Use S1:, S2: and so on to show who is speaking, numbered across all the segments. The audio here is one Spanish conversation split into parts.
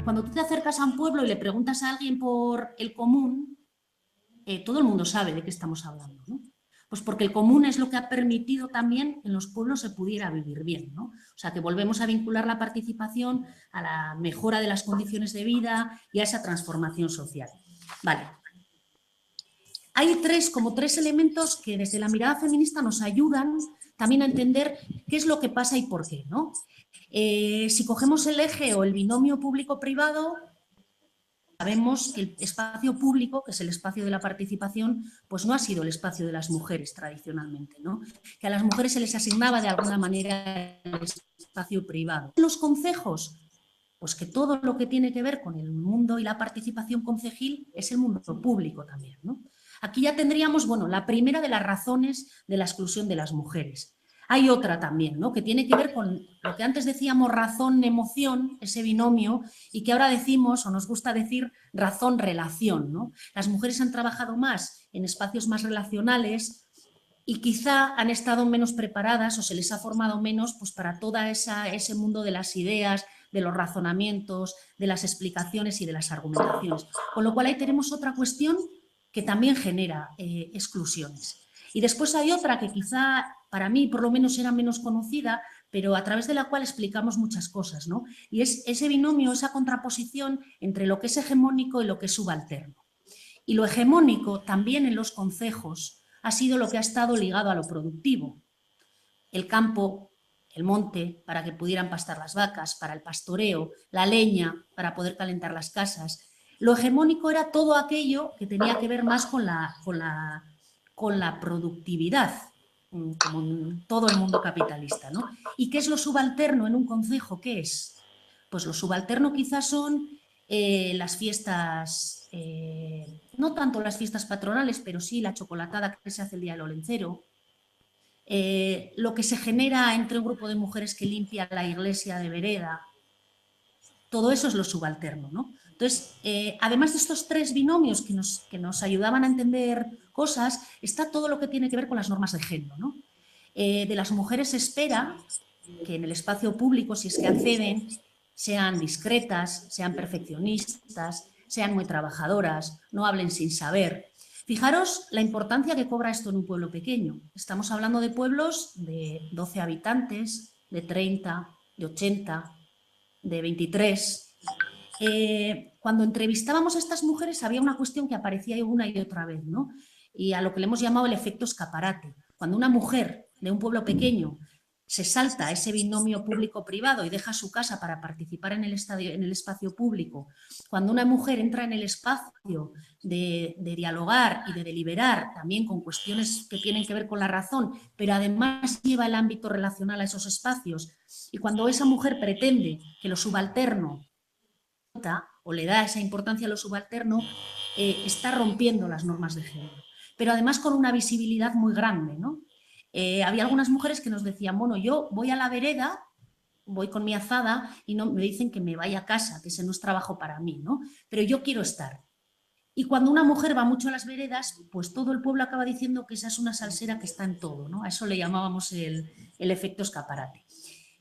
S1: Cuando tú te acercas a un pueblo y le preguntas a alguien por el común, todo el mundo sabe de qué estamos hablando, ¿no? Pues porque el común es lo que ha permitido también que en los pueblos se pudiera vivir bien, ¿no? O sea, que volvemos a vincular la participación a la mejora de las condiciones de vida y a esa transformación social. Vale. Hay como tres elementos que desde la mirada feminista nos ayudan también a entender qué es lo que pasa y por qué, ¿no? Si cogemos el eje o el binomio público-privado, sabemos que el espacio público, que es el espacio de la participación, pues no ha sido el espacio de las mujeres tradicionalmente, ¿no? Que a las mujeres se les asignaba de alguna manera el espacio privado. Los concejos, pues que todo lo que tiene que ver con el mundo y la participación concejil es el mundo público también, ¿no? Aquí ya tendríamos, bueno, la primera de las razones de la exclusión de las mujeres. Hay otra también, ¿no? Que tiene que ver con lo que antes decíamos razón-emoción, ese binomio, y que ahora decimos, o nos gusta decir, razón-relación, ¿no? Las mujeres han trabajado más en espacios más relacionales y quizá han estado menos preparadas o se les ha formado menos pues, para todo ese mundo de las ideas, de los razonamientos, de las explicaciones y de las argumentaciones. Con lo cual ahí tenemos otra cuestión que también genera exclusiones. Y después hay otra que quizá para mí por lo menos era menos conocida, pero a través de la cual explicamos muchas cosas, ¿no? Y es ese binomio, esa contraposición entre lo que es hegemónico y lo que es subalterno. Y lo hegemónico también en los concejos ha sido lo que ha estado ligado a lo productivo. El campo, el monte, para que pudieran pastar las vacas, para el pastoreo, la leña, para poder calentar las casas. Lo hegemónico era todo aquello que tenía que ver más con la productividad, como en todo el mundo capitalista, ¿no? ¿Y qué es lo subalterno en un concejo? ¿Qué es? Pues lo subalterno quizás son las fiestas, no tanto las fiestas patronales, pero sí la chocolatada que se hace el día del Olencero, lo que se genera entre un grupo de mujeres que limpia la iglesia de vereda, todo eso es lo subalterno, ¿no? Entonces, además de estos tres binomios que nos ayudaban a entender cosas, está todo lo que tiene que ver con las normas de género, ¿no? De las mujeres se espera que en el espacio público, si es que acceden, sean discretas, sean perfeccionistas, sean muy trabajadoras, no hablen sin saber. Fijaros la importancia que cobra esto en un pueblo pequeño. Estamos hablando de pueblos de 12 habitantes, de 30, de 80, de 23. Cuando entrevistábamos a estas mujeres había una cuestión que aparecía una y otra vez, ¿no? Y a lo que le hemos llamado el efecto escaparate. Cuando una mujer de un pueblo pequeño se salta ese binomio público-privado y deja su casa para participar en el espacio público, cuando una mujer entra en el espacio de dialogar y de deliberar también con cuestiones que tienen que ver con la razón, pero además lleva el ámbito relacional a esos espacios, y cuando esa mujer pretende que lo subalterno o le da esa importancia a lo subalterno, está rompiendo las normas de género. Pero además con una visibilidad muy grande, ¿no? Había algunas mujeres que nos decían, bueno, yo voy a la vereda, voy con mi azada y no, me dicen que me vaya a casa, que ese no es trabajo para mí, ¿no? Pero yo quiero estar. Y cuando una mujer va mucho a las veredas, pues todo el pueblo acaba diciendo que esa es una salsera que está en todo, ¿no? A eso le llamábamos el efecto escaparate.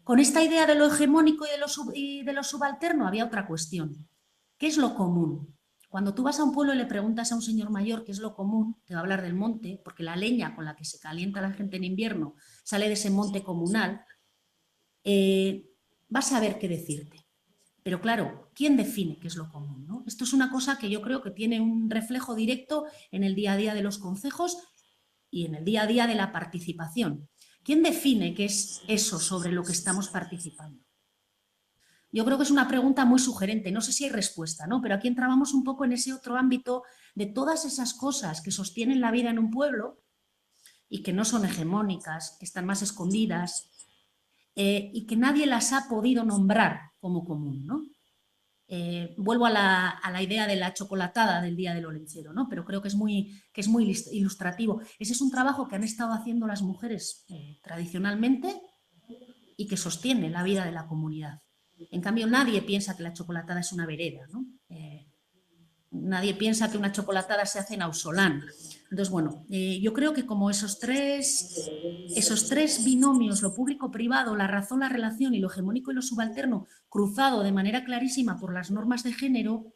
S1: Con esta idea de lo hegemónico y de lo subalterno había otra cuestión. ¿Qué es lo común? Cuando tú vas a un pueblo y le preguntas a un señor mayor qué es lo común, te va a hablar del monte, porque la leña con la que se calienta la gente en invierno sale de ese monte comunal, vas a ver qué decirte. Pero claro, ¿quién define qué es lo común, ¿no? Esto es una cosa que yo creo que tiene un reflejo directo en el día a día de los concejos y en el día a día de la participación. ¿Quién define qué es eso sobre lo que estamos participando? Yo creo que es una pregunta muy sugerente, no sé si hay respuesta, ¿no? Pero aquí entramos un poco en ese otro ámbito de todas esas cosas que sostienen la vida en un pueblo y que no son hegemónicas, que están más escondidas y que nadie las ha podido nombrar como común, ¿no? Vuelvo a la idea de la chocolatada del día del Olencero, ¿no? Pero creo que es muy ilustrativo. Ese es un trabajo que han estado haciendo las mujeres tradicionalmente y que sostiene la vida de la comunidad. En cambio, nadie piensa que la chocolatada es una vereda, ¿no? nadie piensa que una chocolatada se hace en Ausolán. Entonces, bueno, yo creo que como esos tres binomios, lo público-privado, la razón, la relación y lo hegemónico y lo subalterno, cruzado de manera clarísima por las normas de género,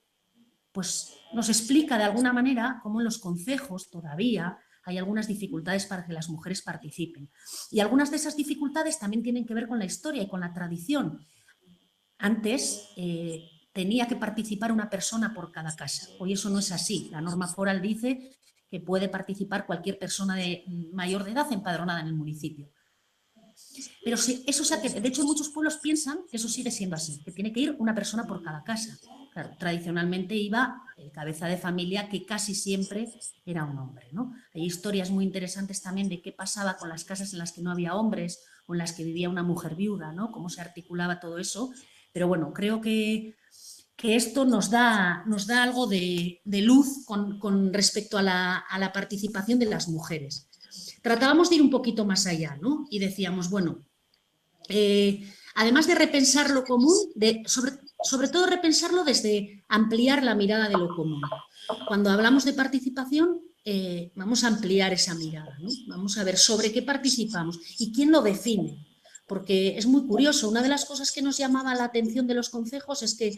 S1: pues nos explica de alguna manera cómo en los concejos todavía hay algunas dificultades para que las mujeres participen. Y algunas de esas dificultades también tienen que ver con la historia y con la tradición. Antes tenía que participar una persona por cada casa. Hoy eso no es así. La norma foral dice que puede participar cualquier persona mayor de edad empadronada en el municipio. Pero eso, de hecho, muchos pueblos piensan que eso sigue siendo así, que tiene que ir una persona por cada casa. Claro, tradicionalmente iba el cabeza de familia, que casi siempre era un hombre, ¿no? Hay historias muy interesantes también de qué pasaba con las casas en las que no había hombres o en las que vivía una mujer viuda, ¿no? Cómo se articulaba todo eso. Pero bueno, creo que esto nos da algo de luz con respecto a la participación de las mujeres. Tratábamos de ir un poquito más allá, ¿no? Y decíamos, bueno, además de repensar lo común, sobre todo repensarlo desde ampliar la mirada de lo común. Cuando hablamos de participación, vamos a ampliar esa mirada, ¿no? Vamos a ver sobre qué participamos y quién lo define. Porque es muy curioso, una de las cosas que nos llamaba la atención de los concejos es que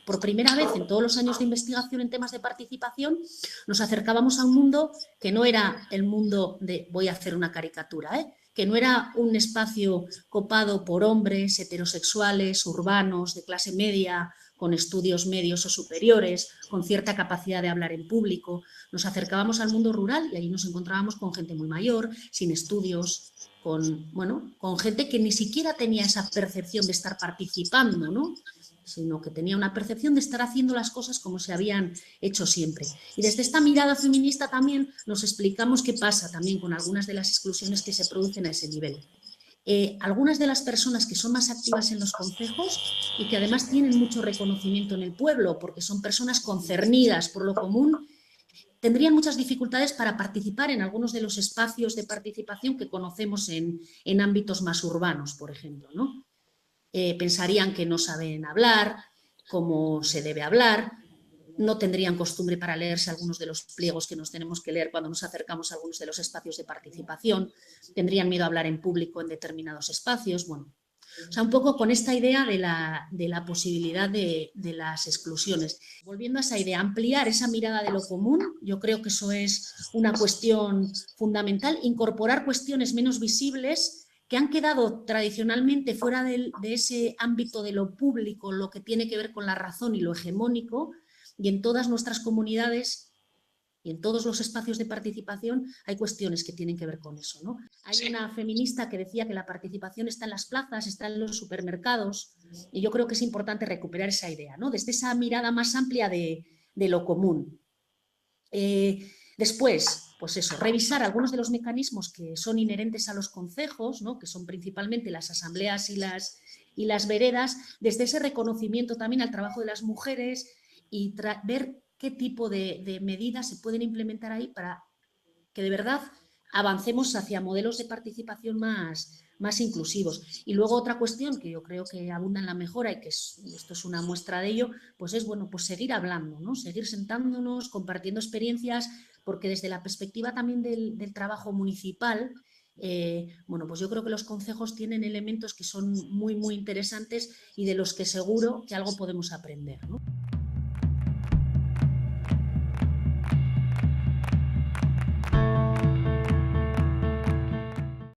S1: por primera vez en todos los años de investigación en temas de participación nos acercábamos a un mundo que no era el mundo de voy a hacer una caricatura, que no era un espacio copado por hombres heterosexuales, urbanos, de clase media, con estudios medios o superiores, con cierta capacidad de hablar en público. Nos acercábamos al mundo rural y allí nos encontrábamos con gente muy mayor, sin estudios, con gente que ni siquiera tenía esa percepción de estar participando, ¿no? Sino que tenía una percepción de estar haciendo las cosas como se habían hecho siempre. Y desde esta mirada feminista también nos explicamos qué pasa también con algunas de las exclusiones que se producen a ese nivel. Algunas de las personas que son más activas en los concejos y que además tienen mucho reconocimiento en el pueblo, porque son personas concernidas por lo común, tendrían muchas dificultades para participar en algunos de los espacios de participación que conocemos en ámbitos más urbanos, por ejemplo, ¿no? Pensarían que no saben hablar, cómo se debe hablar, no tendrían costumbre para leerse algunos de los pliegos que nos tenemos que leer cuando nos acercamos a algunos de los espacios de participación, tendrían miedo a hablar en público en determinados espacios, bueno. O sea, un poco con esta idea de la posibilidad de las exclusiones. Volviendo a esa idea, ampliar esa mirada de lo común, yo creo que eso es una cuestión fundamental, incorporar cuestiones menos visibles que han quedado tradicionalmente fuera de ese ámbito de lo público, lo que tiene que ver con la razón y lo hegemónico, y en todas nuestras comunidades y en todos los espacios de participación hay cuestiones que tienen que ver con eso, ¿no? Hay una feminista que decía que la participación está en las plazas, está en los supermercados, y yo creo que es importante recuperar esa idea, ¿no? Desde esa mirada más amplia de lo común. Después, pues eso, revisar algunos de los mecanismos que son inherentes a los concejos, ¿no? Que son principalmente las asambleas y las veredas, desde ese reconocimiento también al trabajo de las mujeres y ver qué tipo de medidas se pueden implementar ahí para que de verdad avancemos hacia modelos de participación más inclusivos. Y luego otra cuestión que yo creo que abunda en la mejora y que esto es una muestra de ello, pues es bueno, pues seguir hablando, ¿no? Seguir sentándonos, compartiendo experiencias, porque desde la perspectiva también del trabajo municipal, bueno, pues yo creo que los concejos tienen elementos que son muy, muy interesantes y de los que seguro que algo podemos aprender, ¿no?